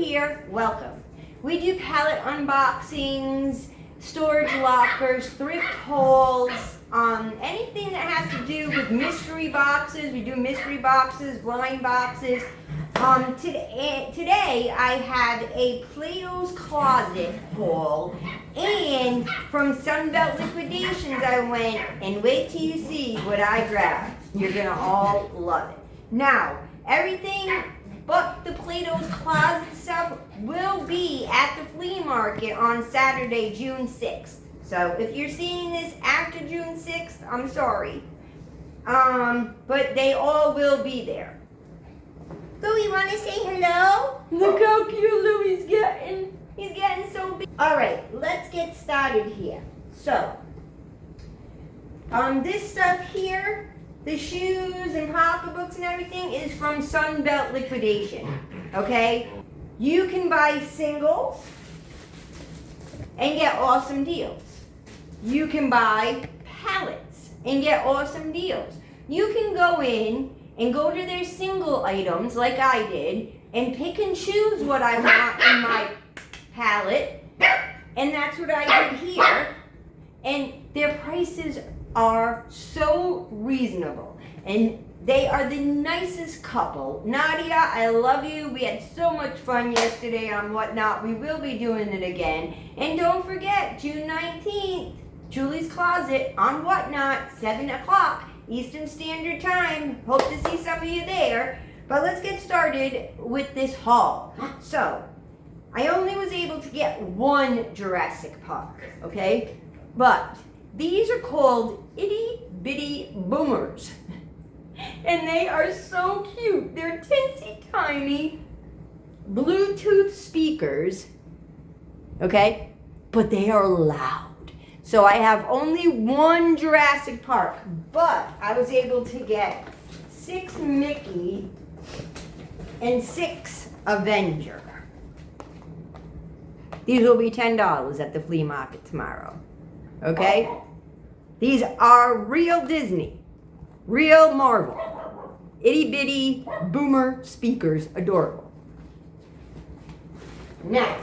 here, welcome. We do pallet unboxings, storage lockers, thrift hauls, anything that has to do with mystery boxes. We do mystery boxes, blind boxes. Today I had a Plato's Closet haul, and from Sunbelt Liquidations I went, and wait till you see what I grabbed. You're gonna all love it. Now, everything but the Plato's Closet stuff will be at the flea market on Saturday, June 6th. So if you're seeing this after June 6th, I'm sorry. But they all will be there. Louie, want to say hello? Look how cute Louie's getting. He's getting so big. All right, let's get started here. So, this stuff here, the shoes and pocketbooks and everything is from Sunbelt Liquidation, okay? You can buy singles and get awesome deals. You can buy pallets and get awesome deals. You can go in and go to their single items like I did and pick and choose what I want in my pallet, and that's what I did here. And their prices are so reasonable, and they are the nicest couple. Nadia, I love you. We had so much fun yesterday on Whatnot. We will be doing it again. And don't forget, June 19th, Julie's Closet on Whatnot, 7 o'clock Eastern Standard Time. Hope to see some of you there. But let's get started with this haul. So, I only was able to get one Jurassic Park, okay? But these are called itty bitty boomers. And they are so cute. They're teensy tiny Bluetooth speakers, okay? But they are loud. So I have only one Jurassic Park, but I was able to get 6 Mickey and 6 Avenger. These will be $10 at the flea market tomorrow, okay? These are real Disney, real Marvel, itty bitty boomer speakers, adorable. Now,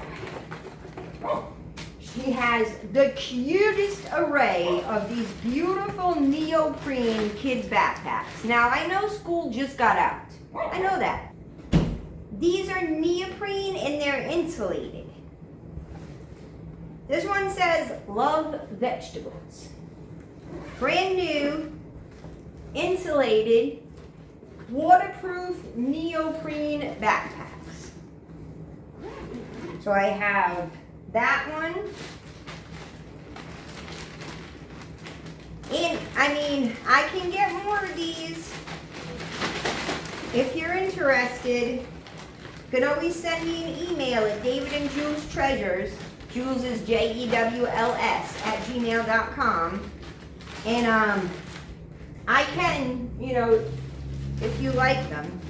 she has the cutest array of these beautiful neoprene kids backpacks. Now, I know school just got out. I know that. These are neoprene and they're insulated. This one says, love vegetables. Brand new, insulated, waterproof neoprene backpacks. So I have that one. And I mean, I can get more of these. If you're interested, you can always send me an email at David and Jewls Treasures. Jewls is JEWLS @gmail.com. And I can, if you like them.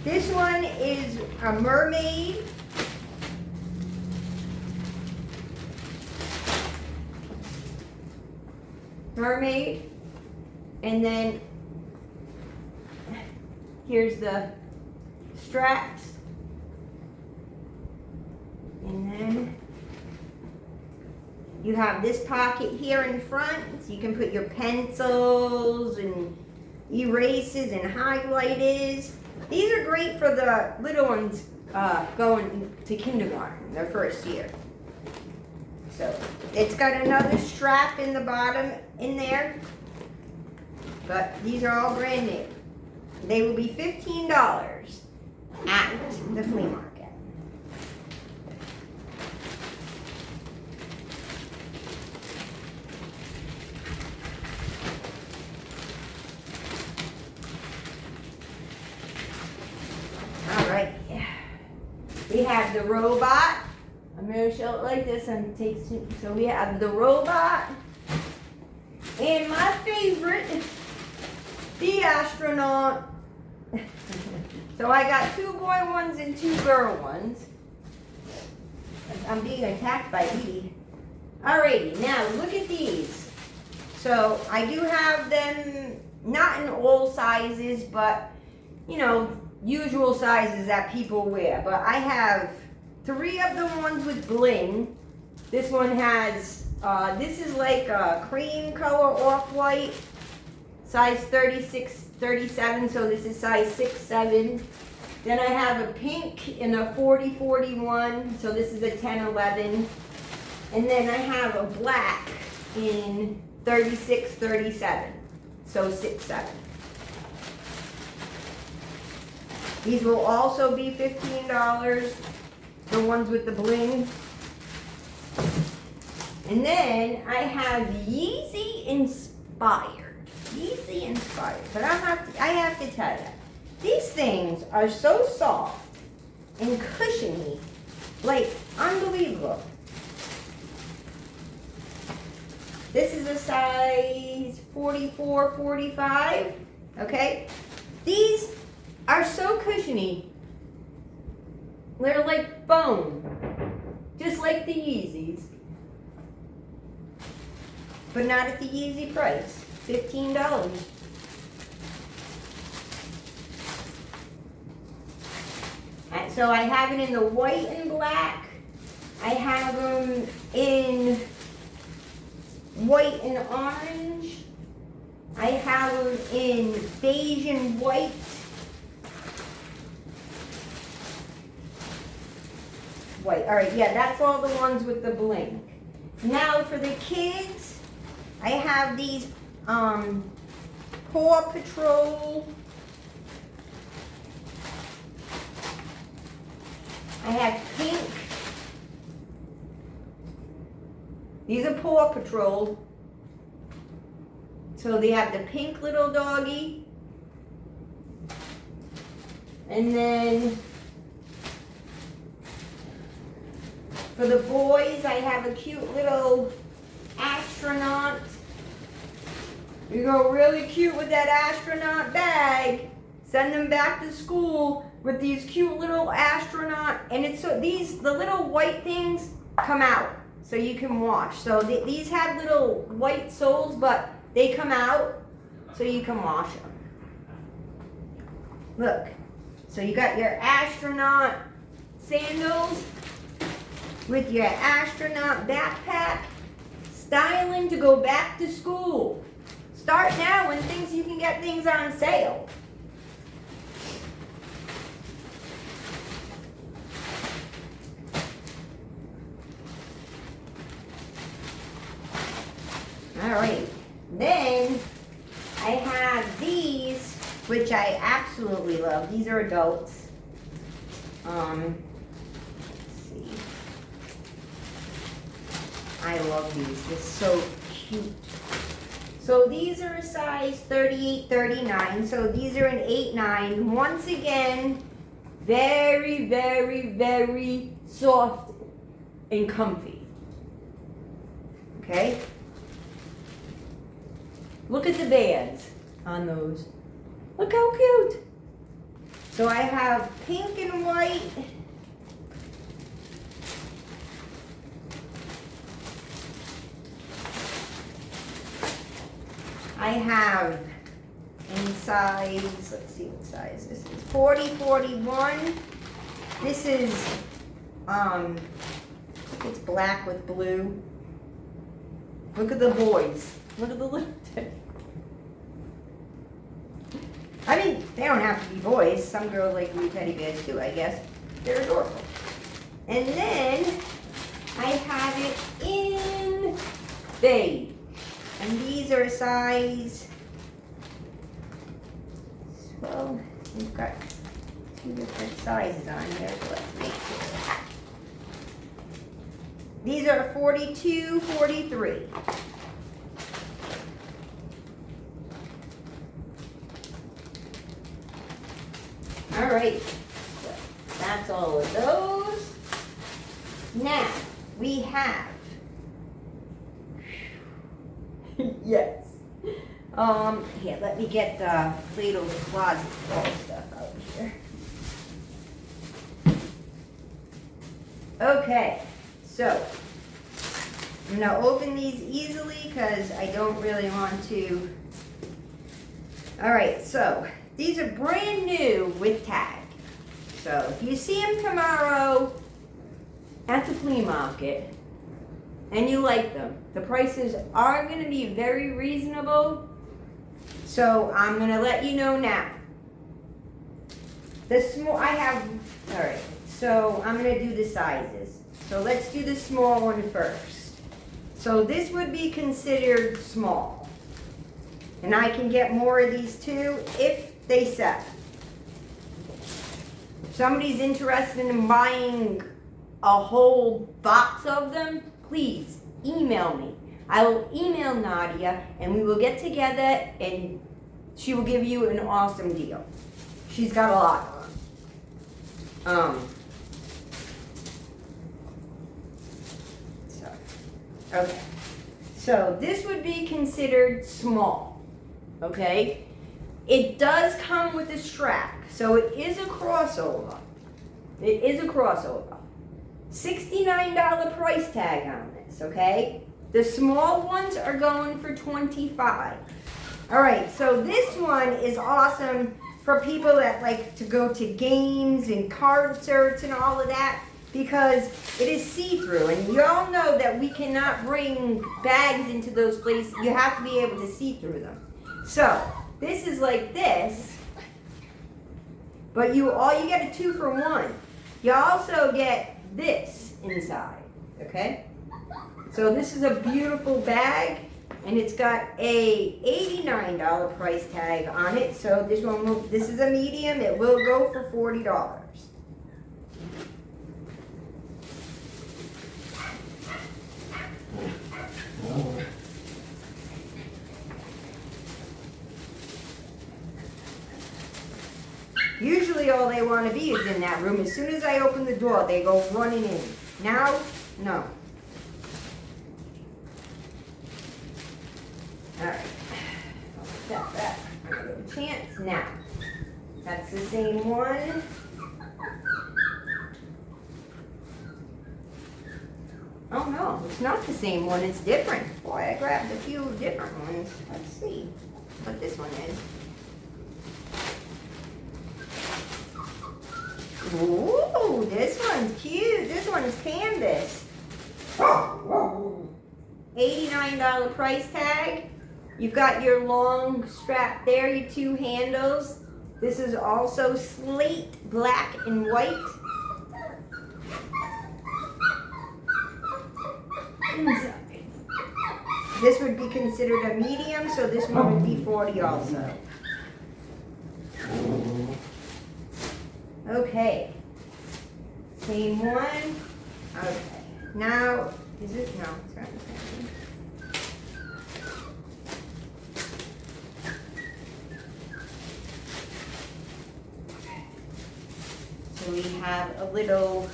This one is a mermaid. And then here's the straps, and then you have this pocket here in front, so you can put your pencils and erasers and highlighters. These are great for the little ones going to kindergarten, their first year. So it's got another strap in the bottom in there, but these are all brand new. They will be $15 at the flea market. All right, we have the robot. I'm going to show it like this and take some. So we have the robot and my favorite, the astronaut. So I got 2 boy ones and 2 girl ones. I'm being attacked by Edie. Alrighty, now look at these. So I do have them not in all sizes, but usual sizes that people wear. But I have 3 of the ones with bling. This one has, this is like a cream color off-white, size 36, 37, so this is size 6, 7. Then I have a pink in a 40, 41, so this is a 10, 11. And then I have a black in 36, 37, so 6, 7. These will also be $15, the ones with the bling. And then I have Yeezy Inspired. Yeezy Inspired. But I have to tell you, these things are so soft and cushiony, like unbelievable. This is a size 44, 45, okay? These are so cushiony. They're like foam, just like the Yeezys. But not at the Yeezy price, $15. So I have it in the white and black. I have them in white and orange. I have them in beige and white. White. All right, yeah, that's all the ones with the bling. Now for the kids, I have these Paw Patrol. I have pink. These are Paw Patrol. So they have the pink little doggy. And then for the boys, I have a cute little astronaut. You go really cute with that astronaut bag. Send them back to school with these cute little astronaut, and it's so the little white things come out so you can wash. So these have little white soles, but they come out so you can wash them. Look, so you got your astronaut sandals with your astronaut backpack, styling to go back to school. Start now when you can get things on sale. All right, then I have these, which I absolutely love. These are adults. Let's see. I love these. They're so cute. So these are a size 38, 39. So these are an 8, 9. Once again, very, very, very soft and comfy. Okay? Look at the bands on those. Look how cute. So I have pink and white. I have in size, let's see what size this is, 40, 41. This is, it's black with blue. Look at the boys. Look at the little I mean, they don't have to be boys. Some girls like blue teddy bears too, I guess. They're adorable. And then I have it in beige. And these are a size, well, we've got 2 different sizes on here, so let's make sure. These are 42, 43. All right, so that's all of those. Now, we have, yes. Here, let me get the Plato's Closet all stuff out here. Okay, so I'm gonna open these easily because I don't really want to. All right, so these are brand new with tag. So if you see them tomorrow, at the flea market and you like them, the prices are going to be very reasonable. So I'm going to let you know now. Alright, so I'm going to do the sizes. So let's do the small one first. So this would be considered small. And I can get more of these too if they sell. If somebody's interested in buying a whole box of them, please email me. I will email Nadia and we will get together and she will give you an awesome deal. She's got a lot on. Okay. So this would be considered small. Okay? It does come with a strap. So it is a crossover. It is a crossover. $69 price tag on this, okay? The small ones are going for $25. All right, so this one is awesome for people that like to go to games and concerts and all of that because it is see-through. And you all know that we cannot bring bags into those places. You have to be able to see through them. So this is like this, but you get a 2 for 1. You also get this inside, okay? So this is a beautiful bag, and it's got a $89 price tag on it. So this is a medium. It will go for $40. Usually all they want to be is in that room. As soon as I open the door, they go running in. Now, no. All right. I'll set that. I'm going to give a chance now. That's the same one. Oh no, it's not the same one. It's different. Boy, I grabbed a few different ones. Let's see what this one is. Ooh, this one's cute. This one's canvas. $89 price tag. You've got your long strap there, your 2 handles. This is also slate, black and white. This would be considered a medium, so this one would be $40 also. Okay. Same one. Okay. Now, is it? No, it's not the same. So we have a little,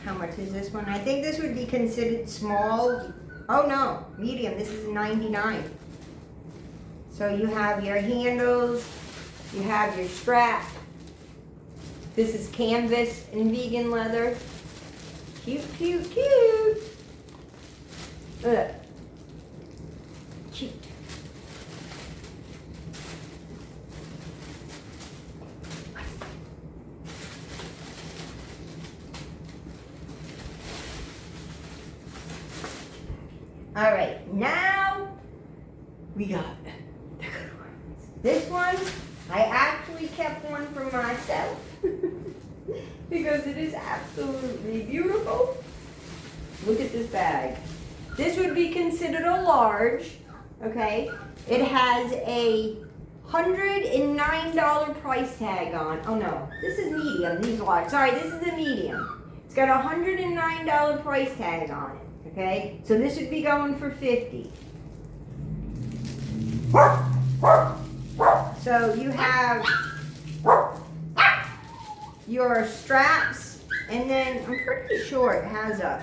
how much is this one? I think this would be considered small. Oh no, medium. This is $99. So you have your handles, you have your strap. This is canvas and vegan leather. Cute, cute, cute. Ugh. Cute. All right, now we got the good ones. This one, I actually kept one for myself because it is absolutely beautiful. Look at this bag. This would be considered a large, okay? It has a $109 price tag on. Oh no, this is medium, these are large. Sorry, this is a medium. It's got a $109 price tag on it. Okay, so this would be going for $50. So you have your straps, and then I'm pretty sure it has a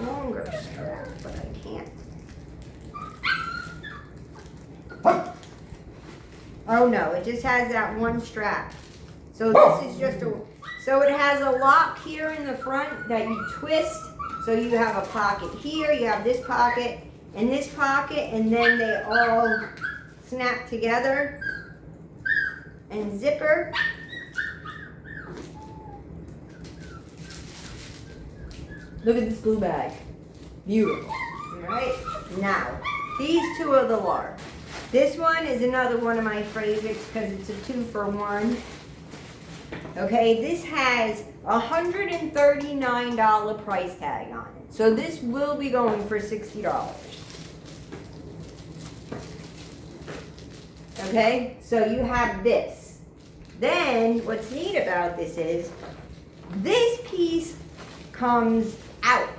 longer strap, but I can't. Oh no, it just has that one strap. So this is just so it has a lock here in the front that you twist. So you have a pocket here, you have this pocket, and then they all snap together. And zipper. Look at this blue bag. Beautiful. Alright? Now, these two are the large. This one is another one of my favorites because it's a 2-for-1. Okay, this has a $139 price tag on it. So this will be going for $60. Okay, so you have this. Then, what's neat about this is, this piece comes out.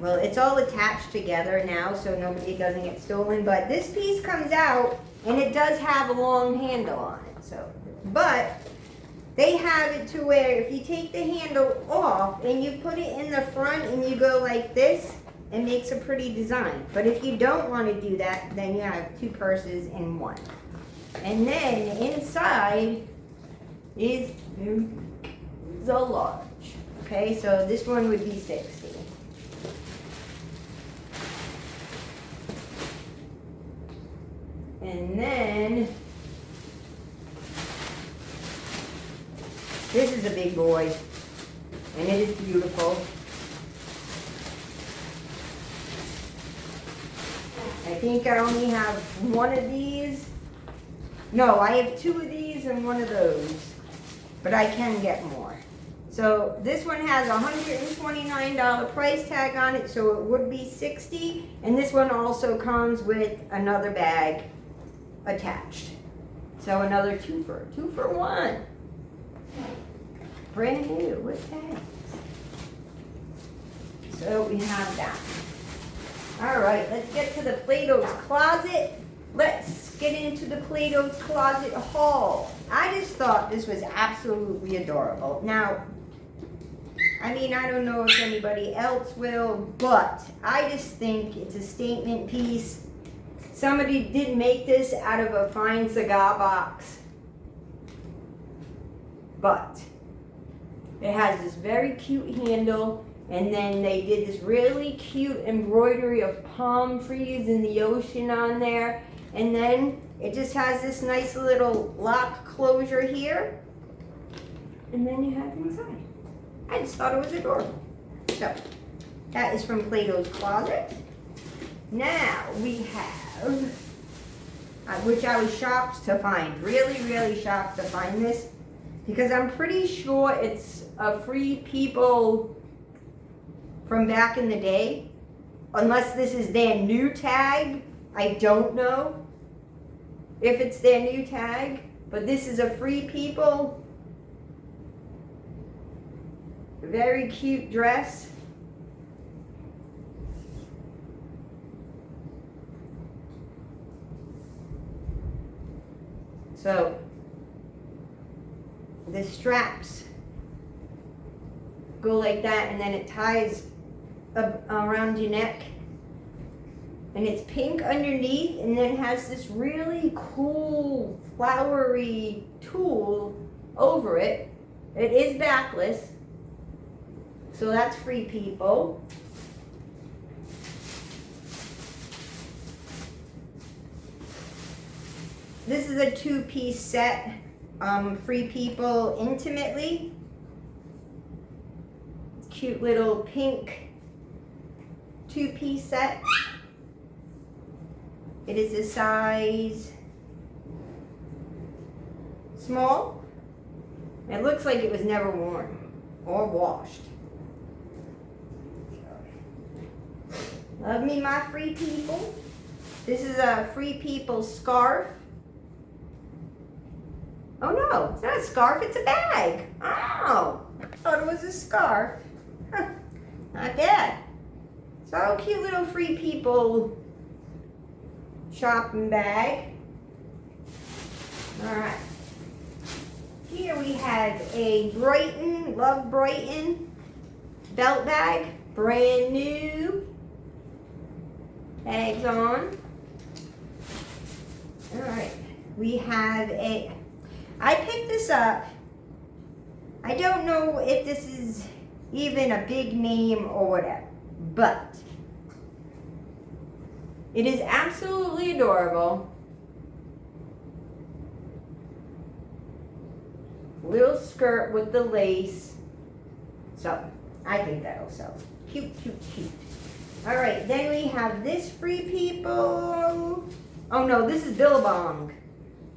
Well, it's all attached together now, so it doesn't get stolen, but this piece comes out, and it does have a long handle on it, so. But, they have it to where if you take the handle off, and you put it in the front, and you go like this, it makes a pretty design. But if you don't want to do that, then you have 2 purses in one. And then inside is the large. Okay, so this one would be 60. And then this is a big boy, and it is beautiful. I think I only have one of these. No, I have 2 of these and 1 of those, but I can get more. So this one has a $129 price tag on it, so it would be $60. And this one also comes with another bag attached. So another 2-for-1. Brand new with tags. So we have that. All right, let's get to the Plato's closet. Let's get into the Plato's closet haul. I just thought this was absolutely adorable. Now, I mean, I don't know if anybody else will, but I just think it's a statement piece. Somebody did make this out of a fine cigar box, but it has this very cute handle. And then they did this really cute embroidery of palm trees in the ocean on there. And then it just has this nice little lock closure here. And then you have inside. I just thought it was adorable. So, that is from Plato's Closet. Now we have, which I was shocked to find, really shocked to find this. Because I'm pretty sure it's a Free People from back in the day, unless this is their new tag. I don't know if it's their new tag, but this is a Free People. Very cute dress. So the straps go like that, and then it ties around your neck, and it's pink underneath, and then has this really cool flowery tulle over it. It is backless, so that's Free People. This is a 2-piece set, Free People Intimately. Cute little pink 2-piece set. It is a size small. It looks like it was never worn or washed. Love me my Free People. This is a Free People scarf. Oh no, it's not a scarf, it's a bag. Oh, I thought it was a scarf. Huh, not bad. So cute little Free People shopping bag. All right. Here we have a Brighton, Love Brighton belt bag, brand new. Bags on. All right. We have a, I picked this up. I don't know if this is even a big name or whatever, but it is absolutely adorable. Little skirt with the lace. So, I think that'll sell. Cute, cute, cute. All right, then we have this Free People. Oh no, this is Billabong.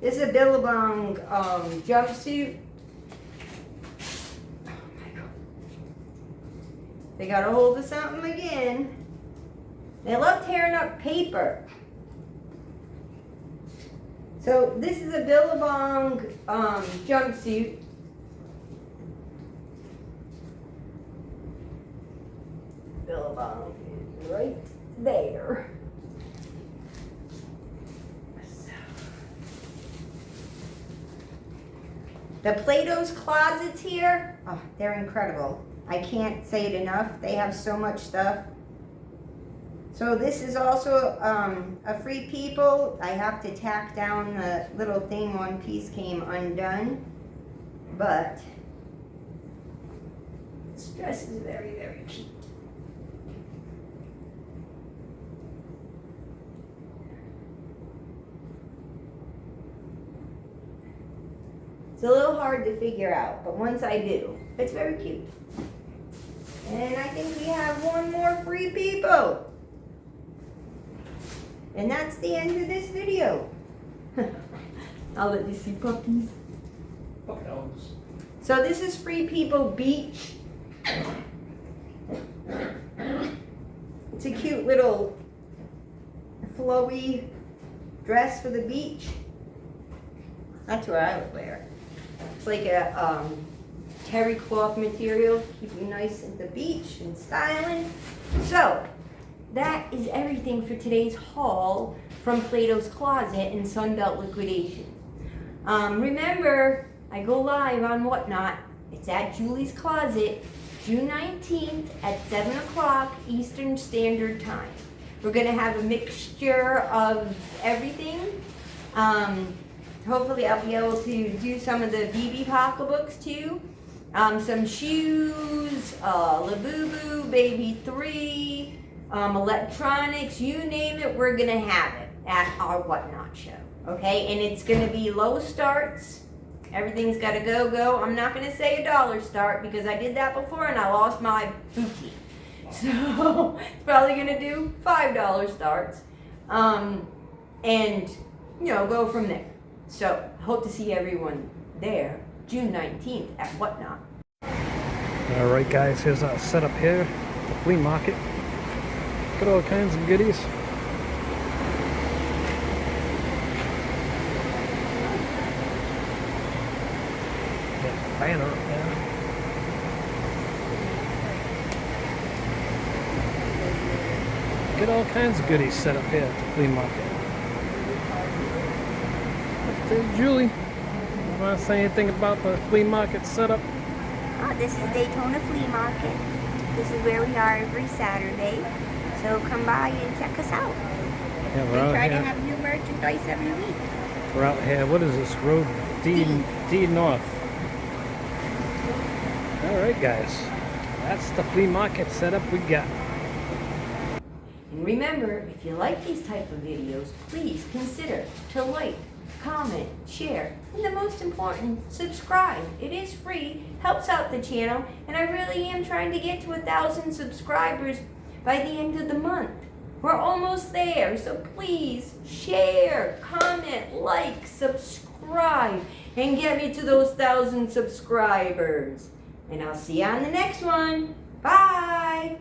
This is a Billabong jumpsuit. Oh my God. They got a hold of something again. They love tearing up paper. So this is a Billabong jumpsuit. Billabong is right there. The Plato's closets here, oh, they're incredible. I can't say it enough. They have so much stuff. So this is also a Free People. I have to tack down the little thing. One piece came undone. But this dress is very, very cute. It's a little hard to figure out, but once I do, it's very cute. And I think we have one more Free People. And that's the end of this video. I'll let you see puppies. Puppy dogs. So this is Free People Beach. It's a cute little flowy dress for the beach. That's what I would wear. It's like a terry cloth material, keep you nice at the beach and styling. So that is everything for today's haul from Plato's Closet and Sunbelt Liquidation. Remember, I go live on Whatnot. It's at Julie's Closet, June 19th at 7 o'clock Eastern Standard Time. We're going to have a mixture of everything. Hopefully I'll be able to do some of the BB pocketbooks too. Some shoes, Labubu, Baby 3, electronics, you name it, we're going to have it at our Whatnot show. Okay, and it's going to be low starts. Everything's got to go. I'm not going to say $1 start because I did that before and I lost my booty. So it's probably going to do $5 starts. And, go from there. So hope to see everyone there June 19th at Whatnot. Alright guys, here's our setup here at the flea market. Got all kinds of goodies. Yeah, banner up there. Got all kinds of goodies set up here at the flea market. Julie, you want to say anything about the flea market setup? Oh, this is Daytona Flea Market. This is where we are every Saturday. So come by and check us out. Yeah, We try to have new merchandise every week. We're out here. What is this road? D North. Alright guys, that's the flea market setup we got. And remember, if you like these type of videos, please consider to like, comment, share, and the most important, subscribe. It is free, helps out the channel, and I really am trying to get to 1,000 subscribers by the end of the month. We're almost there, so please share, comment, like, subscribe, and get me to those 1,000 subscribers. And I'll see you on the next one. Bye!